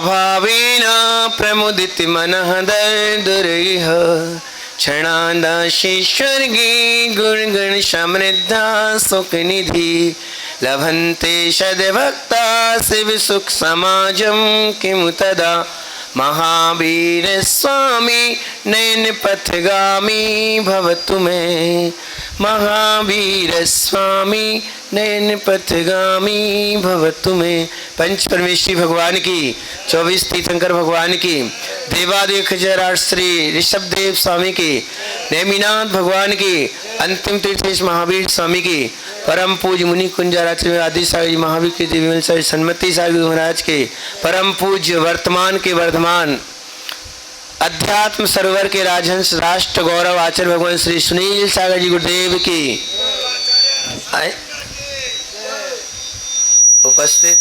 अभावेन प्रमुदित मनः दर्दुरिह क्षणांदाशि स्वर्गे गुणगण समृद्धा सुख निधि लभन्ते सद्भक्ता शिव सुख समाजम किमु तदा महावीर स्वामी नयन पथगामी भवतु मे महावीर स्वामी नयन पथगामी भवतु मे। पंच परमेश्वरी भगवान की, 24 तीर्थंकर भगवान की, देवादेव खजराट श्री ऋषभदेव स्वामी की, नेमिनाथ भगवान की, अंतिम तीर्थेश महावीर स्वामी की, परम पूज्य मुनि कुंजाराचार्य आदि सागर महावीर की विमल सागर सन्मति सागर महाराज के, परम पूज्य वर्तमान के वर्धमान अध्यात्म सरोवर के राजहंस राष्ट्र गौरव आचार्य भगवान श्री सुनील सागर जी गुरुदेव की उपस्थित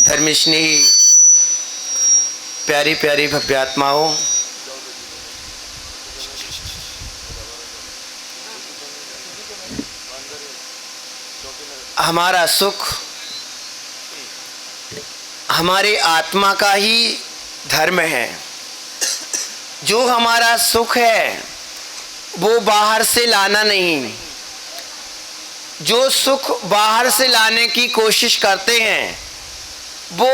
धर्मस्नेही प्यारी प्यारी भव्यात्माओं, हमारा सुख हमारे आत्मा का ही धर्म है। जो हमारा सुख है वो बाहर से लाना नहीं। जो सुख बाहर से लाने की कोशिश करते हैं वो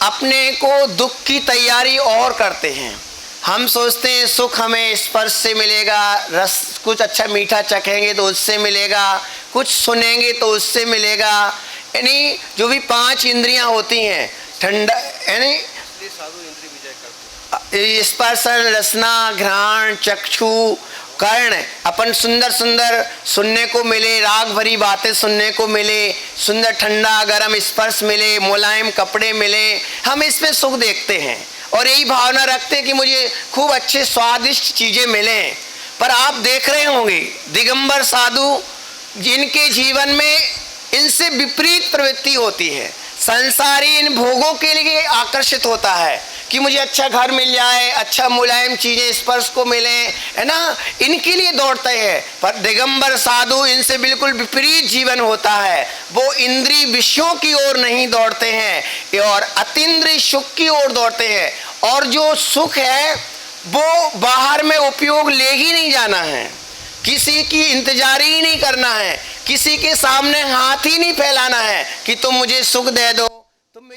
अपने को दुख की तैयारी और करते हैं। हम सोचते हैं सुख हमें स्पर्श से मिलेगा, रस कुछ अच्छा मीठा चखेंगे तो उससे मिलेगा, कुछ सुनेंगे तो उससे मिलेगा। यानी जो भी 5 इंद्रियां होती हैं, ठंडा यानी स्पर्श, रसना, घ्राण, चक्षु, कर्ण, अपन सुंदर सुंदर सुनने को मिले, राग भरी बातें सुनने को मिले, सुंदर ठंडा गरम स्पर्श मिले, मुलायम कपड़े मिले, हम इसमें सुख देखते हैं और यही भावना रखते हैं कि मुझे खूब अच्छे स्वादिष्ट चीजें मिलें। पर आप देख रहे होंगे दिगंबर साधु जिनके जीवन में इनसे विपरीत प्रवृत्ति होती है, संसारी इन भोगों के लिए आकर्षित होता है कि मुझे अच्छा घर मिल जाए, अच्छा मुलायम चीजें स्पर्श को मिले, है ना, इनके लिए दौड़ते हैं। पर दिगंबर साधु इनसे बिल्कुल विपरीत जीवन होता है। वो इंद्रिय विषयों की ओर नहीं दौड़ते हैं और अतीन्द्रिय सुख की ओर दौड़ते हैं। और जो सुख है वो बाहर में उपयोग ले ही नहीं जाना है, किसी की इंतजार ही नहीं करना है, किसी के सामने हाथ ही नहीं फैलाना है कि तुम मुझे सुख दे दो, तुम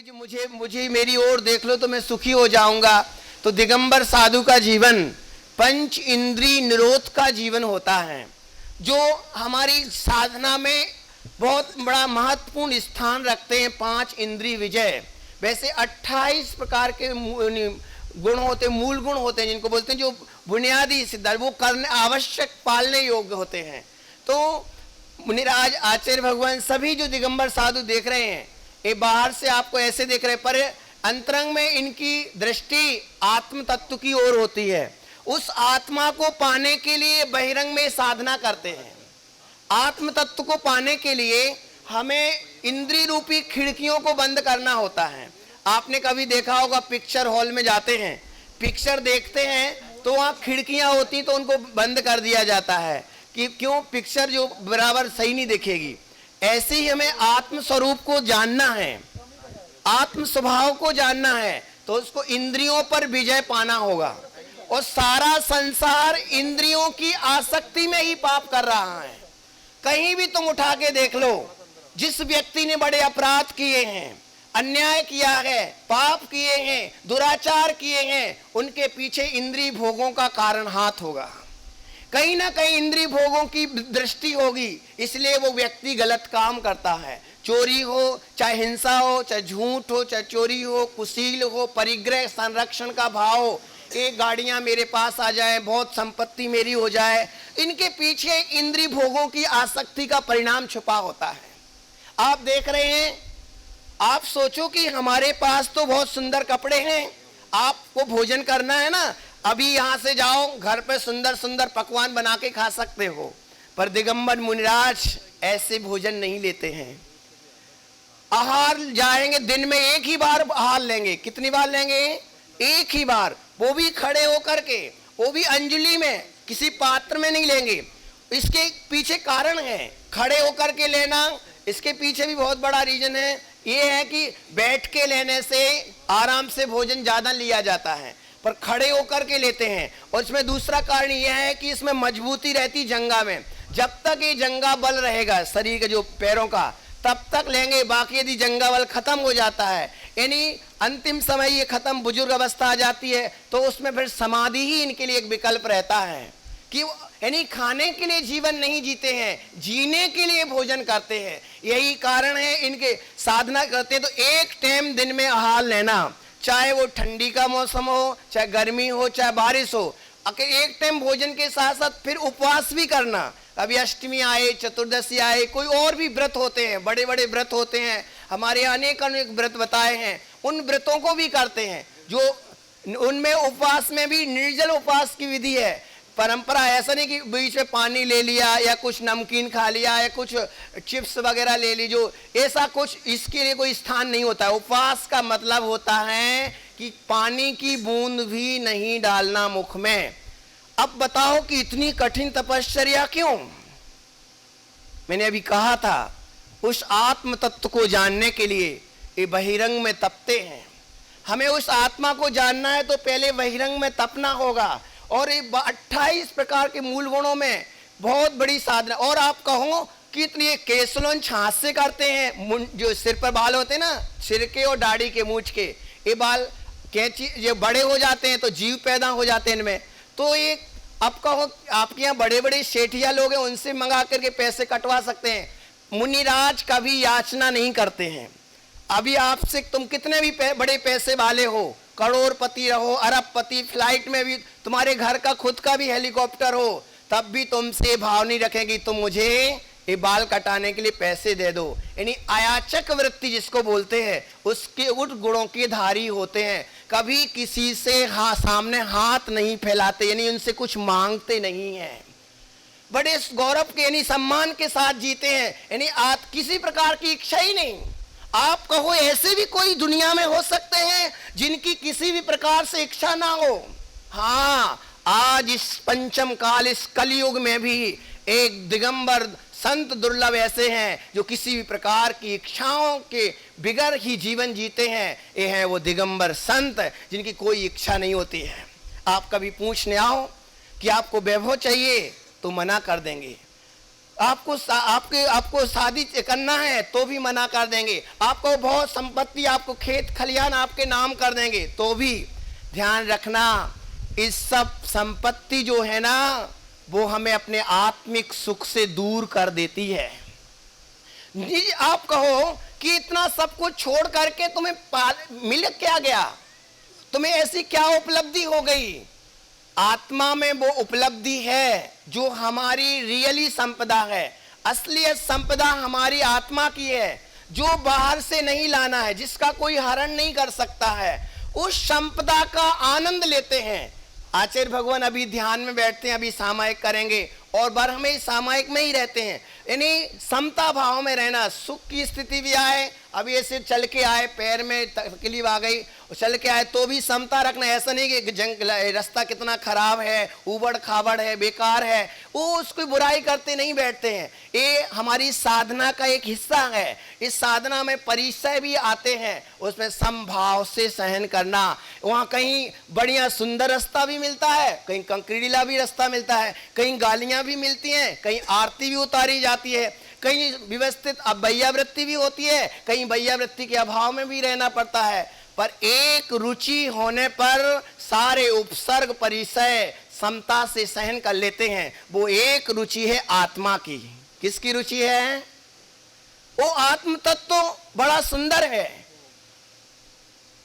मुझे मेरी ओर देख लो तो मैं सुखी हो जाऊंगा। तो दिगंबर साधु का जीवन पंच इंद्रिय निरोध का जीवन होता है, जो हमारी साधना में बहुत बड़ा महत्वपूर्ण स्थान रखते हैं। 5 इंद्रिय विजय। वैसे 28 प्रकार के गुण होते, मूल गुण होते हैं, जिनको बोलते हैं जो बुनियादी सिद्धांत, वो करने आवश्यक पालने योग्य होते हैं। तो मुनिराज आचार्य भगवान सभी जो दिगंबर साधु देख रहे हैं, ये बाहर से आपको ऐसे देख रहे हैं, पर अंतरंग में इनकी दृष्टि आत्म तत्व की ओर होती है। उस आत्मा को पाने के लिए बहिरंग में साधना करते हैं। आत्म तत्व को पाने के लिए हमें इंद्रिय रूपी खिड़कियों को बंद करना होता है। आपने कभी देखा होगा, पिक्चर हॉल में जाते हैं, पिक्चर देखते हैं तो वहाँ खिड़कियां होती तो उनको बंद कर दिया जाता है कि क्यों, पिक्चर जो बराबर सही नहीं दिखेगी। ऐसे ही हमें आत्म स्वरूप को जानना है, आत्म स्वभाव को जानना है, तो उसको इंद्रियों पर विजय पाना होगा। और सारा संसार इंद्रियों की आसक्ति में ही पाप कर रहा है। कहीं भी तुम उठा के देख लो, जिस व्यक्ति ने बड़े अपराध किए हैं, अन्याय किया है, पाप किए हैं, दुराचार किए हैं, उनके पीछे इंद्रिय भोगों का कारण हाथ होगा। कहीं ना कहीं इंद्रिय भोगों की दृष्टि होगी, इसलिए वो व्यक्ति गलत काम करता है। चोरी हो, चाहे हिंसा हो, चाहे झूठ हो, चाहे चोरी हो, कुशील हो, परिग्रह संरक्षण का भाव हो, एक गाड़ियां मेरे पास आ जाए, बहुत संपत्ति मेरी हो जाए, इनके पीछे इंद्रिय भोगों की आसक्ति का परिणाम छुपा होता है। आप देख रहे हैं, आप सोचो कि हमारे पास तो बहुत सुंदर कपड़े हैं, आपको भोजन करना है ना, अभी यहां से जाओ, घर पे सुंदर सुंदर पकवान बना के खा सकते हो। पर दिगंबर मुनिराज ऐसे भोजन नहीं लेते हैं। आहार जाएंगे, दिन में एक ही बार आहार लेंगे। कितनी बार लेंगे? एक ही बार, वो भी खड़े होकर के, वो भी अंजलि में, किसी पात्र में नहीं लेंगे। इसके पीछे कारण है, खड़े होकर के लेना, इसके पीछे भी बहुत बड़ा रीजन है। ये है कि बैठ के लेने से आराम से भोजन ज्यादा लिया जाता है, पर खड़े होकर के लेते हैं। और इसमें दूसरा कारण यह है कि इसमें मजबूती रहती जंगा में। जब तक ये जंगा बल रहेगा शरीर के जो पैरों का, तब तक लेंगे। बाकी यदि जंगा बल खत्म हो जाता है, यानी अंतिम समय ये खत्म, बुजुर्ग अवस्था आ जाती है, तो उसमें फिर समाधि ही इनके लिए एक विकल्प रहता है कि यानी खाने के लिए जीवन नहीं जीते हैं, जीने के लिए भोजन करते हैं। यही कारण है इनके साधना करते हैं तो एक टाइम दिन में आहार लेना, चाहे वो ठंडी का मौसम हो, चाहे गर्मी हो, चाहे बारिश हो। अगर एक टाइम भोजन के साथ साथ फिर उपवास भी करना। कभी अष्टमी आए, चतुर्दशी आए, कोई और भी व्रत होते हैं, बड़े बड़े व्रत होते हैं, हमारे अनेक अनेक व्रत बताए हैं, उन व्रतों को भी करते हैं। जो उनमें उपवास में भी निर्जल उपवास की विधि है, परंपरा। ऐसा नहीं कि बीच में पानी ले लिया या कुछ नमकीन खा लिया या कुछ चिप्स वगैरह ले ली, जो ऐसा कुछ इसके लिए कोई स्थान नहीं होता है। उपवास का मतलब होता है कि पानी की बूंद भी नहीं डालना मुख में। अब बताओ कि इतनी कठिन तपश्चर्या क्यों? मैंने अभी कहा था, उस आत्म तत्व को जानने के लिए ये बहिरंग में तपते हैं। हमें उस आत्मा को जानना है तो पहले बहिरंग में तपना होगा। और ये 28 प्रकार के मूल गुणों में बहुत बड़ी साधना। और आप कहो कि इतनी केसलोन छाछ से करते हैं, जो सिर पर बाल होते हैं ना, सिर के और दाढ़ी के, मूंछ के, ये बाल कैंची ये बड़े हो जाते हैं तो जीव पैदा हो जाते हैं इनमें। तो ये अब कहो आपके यहाँ बड़े बड़े सेठिया लोग हैं, उनसे मंगा करके पैसे कटवा सकते हैं। मुनिराज कभी याचना नहीं करते हैं। अभी आपसे तुम कितने भी बड़े पैसे वाले हो, करोड़पति रहो, अरबपति, फ्लाइट में भी तुम्हारे घर का खुद का भी हेलीकॉप्टर हो, तब भी तुमसे भाव नहीं रखेंगी तुम मुझे ये बाल कटाने के लिए पैसे दे दो। यानी अयाचक वृत्ति जिसको बोलते हैं, उसके उन गुणों के धारी होते हैं। कभी किसी से सामने हाथ नहीं फैलाते, यानी उनसे कुछ मांगते नहीं हैं। बड़े गौरव के यानी सम्मान के साथ जीते हैं, यानी आप किसी प्रकार की इच्छा ही नहीं। आप कहो ऐसे भी कोई दुनिया में हो सकते हैं जिनकी किसी भी प्रकार से इच्छा ना हो? हाँ, आज इस पंचम काल, इस कलयुग में भी एक दिगंबर संत दुर्लभ ऐसे हैं जो किसी भी प्रकार की इच्छाओं के बिगर ही जीवन जीते हैं। ये है वो दिगंबर संत जिनकी कोई इच्छा नहीं होती है। आप कभी पूछने आओ कि आपको वैभव चाहिए तो मना कर देंगे, आपको शादी करना है तो भी मना कर देंगे, आपको बहुत संपत्ति, आपको खेत खलियान आपके नाम कर देंगे तो भी। ध्यान रखना, इस सब संपत्ति जो है ना, वो हमें अपने आत्मिक सुख से दूर कर देती है। आप कहो कि इतना सब कुछ छोड़ करके तुम्हें मिल क्या गया, तुम्हें ऐसी क्या उपलब्धि हो गई? आत्मा में वो उपलब्धि है जो हमारी रियली संपदा है। असलियत संपदा हमारी आत्मा की है, जो बाहर से नहीं लाना है, जिसका कोई हरण नहीं कर सकता है। उस संपदा का आनंद लेते हैं। आचार्य भगवान अभी ध्यान में बैठते हैं, अभी सामायिक करेंगे और बारहवें सामायिक में ही रहते हैं। यानी समता भाव में रहना। सुख की स्थिति भी आए, अभी ऐसे चल के आए, पैर में तकलीफ आ गई, चल के आए तो भी समता रखना। ऐसा नहीं कि रास्ता कितना खराब है, उबड़ खाबड़ है, बेकार है, वो उसकी बुराई करते नहीं बैठते हैं। ये हमारी साधना का एक हिस्सा है। इस साधना में परिचय भी आते हैं, उसमें समभाव से सहन करना। वहाँ कहीं बढ़िया सुंदर रास्ता भी मिलता है, कहीं कंकरीला भी रास्ता मिलता है, कहीं गालियाँ भी मिलती हैं, कहीं आरती भी उतारी जाती है, कहीं व्यवस्थित अभैयावृत्ति भी होती है, कहीं भैयावृत्ति के अभाव में भी रहना पड़ता है। पर एक रुचि होने पर सारे उपसर्ग परिचय समता से सहन कर लेते हैं। वो एक रुचि है आत्मा की। किसकी रुचि है? वो आत्म तत्व बड़ा सुंदर है।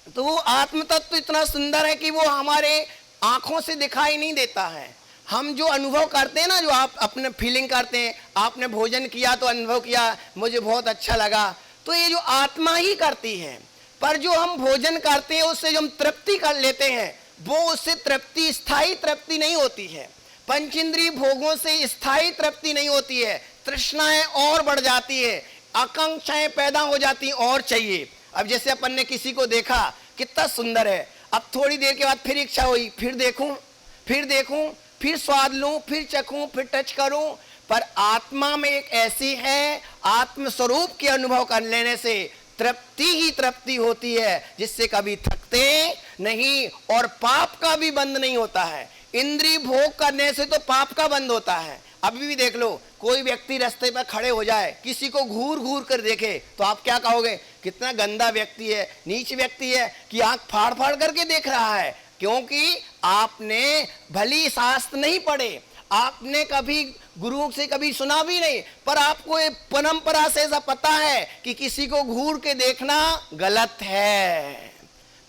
तो वो आत्म तत्व इतना सुंदर है कि वो हमारे आंखों से दिखाई नहीं देता है। हम जो अनुभव करते हैं ना, जो आप अपने फीलिंग करते हैं, आपने भोजन किया तो अनुभव किया, मुझे बहुत अच्छा लगा, तो ये जो आत्मा ही करती है। पर जो हम भोजन करते हैं उससे जो हम तृप्ति कर लेते हैं, वो उससे तृप्ति, स्थायी तृप्ति नहीं होती है। पंचेंद्रिय भोगों से स्थायी तृप्ति नहीं होती है। तृष्णाएं और बढ़ जाती है, आकांक्षाएं पैदा हो जाती हैं और चाहिए। अब जैसे अपन ने किसी को देखा, कितना सुंदर है, अब थोड़ी देर के बाद फिर इच्छा हुई, फिर देखूं, फिर स्वाद लूं, फिर चखूं, फिर टच करूं। पर आत्मा में एक ऐसी है, आत्म स्वरूप के अनुभव कर लेने से तृप्ति ही तृप्ति होती है, जिससे कभी थकते नहीं और पाप का भी बंद नहीं होता है। इंद्रिय भोग करने से तो पाप का बंद होता है। अभी भी देख लो, कोई व्यक्ति रास्ते पर खड़े हो जाए, किसी को घूर घूर कर देखे, तो आप क्या कहोगे? कितना गंदा व्यक्ति है, नीच व्यक्ति है कि आंख फाड़ फाड़ करके देख रहा है। क्योंकि आपने भली शास्त्र नहीं पढ़े, आपने कभी गुरु से कभी सुना भी नहीं, पर आपको एक परंपरा से ऐसा पता है कि किसी को घूर के देखना गलत है।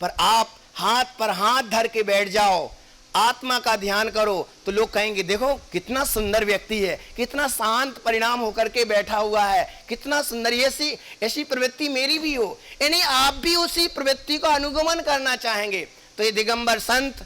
पर आप हाथ पर हाथ धर के बैठ जाओ, आत्मा का ध्यान करो, तो लोग कहेंगे देखो कितना सुंदर व्यक्ति है, कितना शांत परिणाम होकर के बैठा हुआ है, कितना सुंदर। ऐसी प्रवृत्ति मेरी भी हो, यानी आप भी उसी प्रवृत्ति का अनुगमन करना चाहेंगे। तो ये दिगंबर संत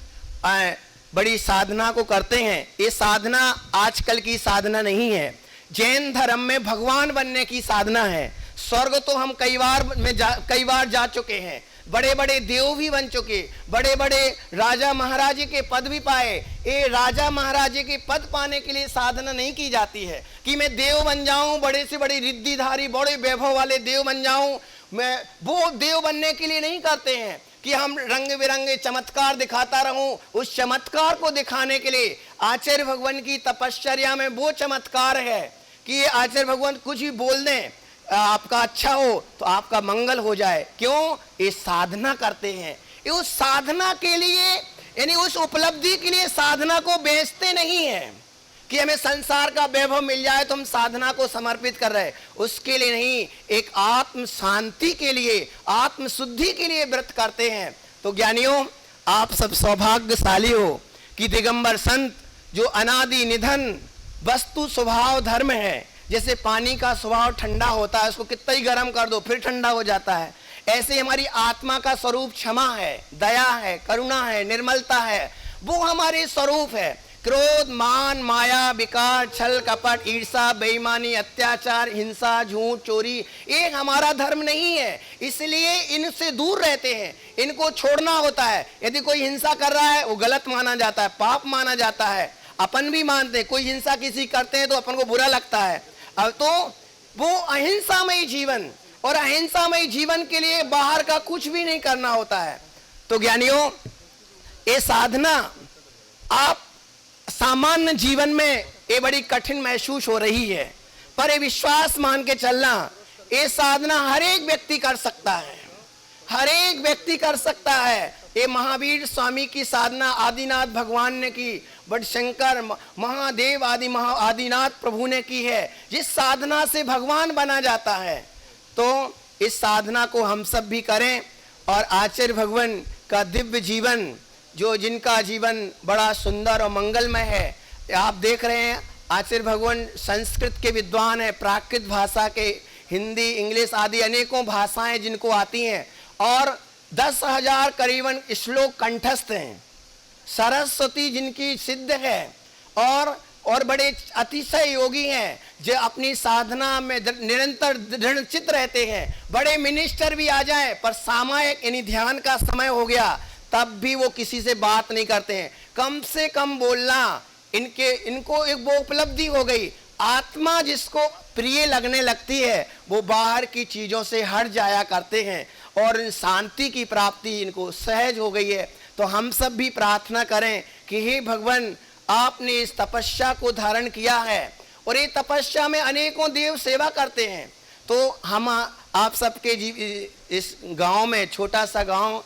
बड़ी साधना को करते हैं। ये साधना आजकल की साधना नहीं है, जैन धर्म में भगवान बनने की साधना है। स्वर्ग तो हम कई बार जा चुके हैं, बड़े बड़े देव भी बन चुके, बड़े बड़े राजा महाराजे के पद भी पाए। ये राजा महाराजे के पद पाने के लिए साधना नहीं की जाती है कि मैं देव बन जाऊं, बड़े से बड़े रिद्धिधारी बड़े वैभव वाले देव बन जाऊं। मैं वो देव बनने के लिए नहीं करते हैं कि हम रंग बिरंगे चमत्कार दिखाता रहूं। उस चमत्कार को दिखाने के लिए आचार्य भगवान की तपश्चर्या में वो चमत्कार है कि ये आचार्य भगवान कुछ भी बोल दें, आपका अच्छा हो तो आपका मंगल हो जाए। क्यों? ये साधना करते हैं। ये उस साधना के लिए, यानी उस उपलब्धि के लिए साधना को बेचते नहीं है कि हमें संसार का वैभव मिल जाए तो हम साधना को समर्पित कर रहे हैं, उसके लिए नहीं, एक आत्म शांति के लिए, आत्म शुद्धि के लिए व्रत करते हैं। तो ज्ञानियों, आप सब सौभाग्यशाली हो कि दिगंबर संत जो अनादि निधन वस्तु स्वभाव धर्म है, जैसे पानी का स्वभाव ठंडा होता है, उसको कितना ही गर्म कर दो फिर ठंडा हो जाता है, ऐसे हमारी आत्मा का स्वरूप क्षमा है, दया है, करुणा है, निर्मलता है। वो हमारे स्वरूप है। क्रोध, मान, माया, विकार, छल, कपट, ईर्षा, बेईमानी, अत्याचार, हिंसा, झूठ, चोरी, ये हमारा धर्म नहीं है। इसलिए इनसे दूर रहते हैं, इनको छोड़ना होता है। यदि कोई हिंसा कर रहा है वो गलत माना जाता है, पाप माना जाता है। अपन भी मानते हैं, कोई हिंसा किसी करते हैं तो अपन को बुरा लगता है। अब तो वो अहिंसामय जीवन, और अहिंसामय जीवन के लिए बाहर का कुछ भी नहीं करना होता है। तो ज्ञानियों, ये साधना आप सामान्य जीवन में ये बड़ी कठिन महसूस हो रही है, पर ये विश्वास मान के चलना, ये साधना हर एक व्यक्ति कर सकता है, हर एक व्यक्ति कर सकता है। ये महावीर स्वामी की साधना आदिनाथ भगवान ने की, बट शंकर महादेव आदिनाथ प्रभु ने की है, जिस साधना से भगवान बना जाता है। तो इस साधना को हम सब भी करें, और आचार्य भगवान का दिव्य जीवन, जो जिनका जीवन बड़ा सुंदर और मंगलमय है। आप देख रहे हैं आचार्य भगवान संस्कृत के विद्वान है, प्राकृत भाषा के, हिंदी, इंग्लिश आदि अनेकों भाषाएं जिनको आती हैं, और 10,000 करीबन श्लोक कंठस्थ हैं। सरस्वती जिनकी सिद्ध है, और बड़े अतिशय योगी हैं जो अपनी साधना में निरंतर दृढ़चित रहते हैं। बड़े मिनिस्टर भी आ जाएं, पर सामायिक यानी ध्यान का समय हो गया तब भी वो किसी से बात नहीं करते हैं। कम से कम बोलना इनको एक वो उपलब्धि हो गई। आत्मा जिसको प्रिय लगने लगती है वो बाहर की चीज़ों से हट जाया करते हैं, और शांति की प्राप्ति इनको सहज हो गई है। तो हम सब भी प्रार्थना करें कि हे भगवान, आपने इस तपस्या को धारण किया है, और ये तपस्या में अनेकों देव सेवा करते हैं। तो हम आप सबके इस गांव में, छोटा सा गांव,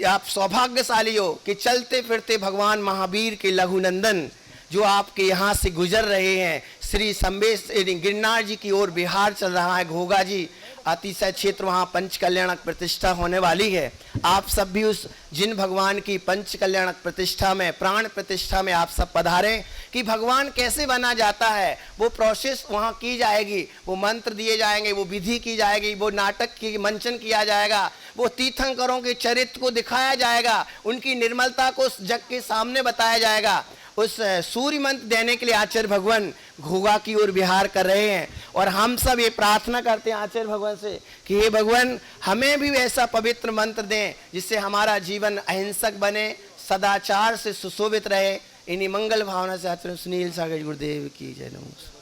आप सौभाग्यशाली हो कि चलते फिरते भगवान महावीर के लघुनंदन जो आपके यहाँ से गुजर रहे हैं, श्री संबेश गिरनार जी की ओर बिहार चल रहा है, घोगा जी अतिशय क्षेत्र, वहाँ पंच कल्याणक प्रतिष्ठा होने वाली है। आप सब भी उस जिन भगवान की पंच कल्याणक प्रतिष्ठा में, प्राण प्रतिष्ठा में आप सब पधारें कि भगवान कैसे बना जाता है वो प्रोसेस वहाँ की जाएगी, वो मंत्र दिए जाएंगे, वो विधि की जाएगी, वो नाटक की मंचन किया जाएगा, वो तीर्थंकरों के चरित्र को दिखाया जाएगा, उनकी निर्मलता को जग के सामने बताया जाएगा। उस सूर्य मंत्र देने के लिए आचार्य भगवान घोगा की ओर विहार कर रहे हैं, और हम सब ये प्रार्थना करते हैं आचार्य भगवान से कि हे भगवान, हमें भी ऐसा पवित्र मंत्र दें जिससे हमारा जीवन अहिंसक बने, सदाचार से सुशोभित रहे। इन्हीं मंगल भावना से आचार्य सुनील सागर गुरुदेव की जय। नमस्कार।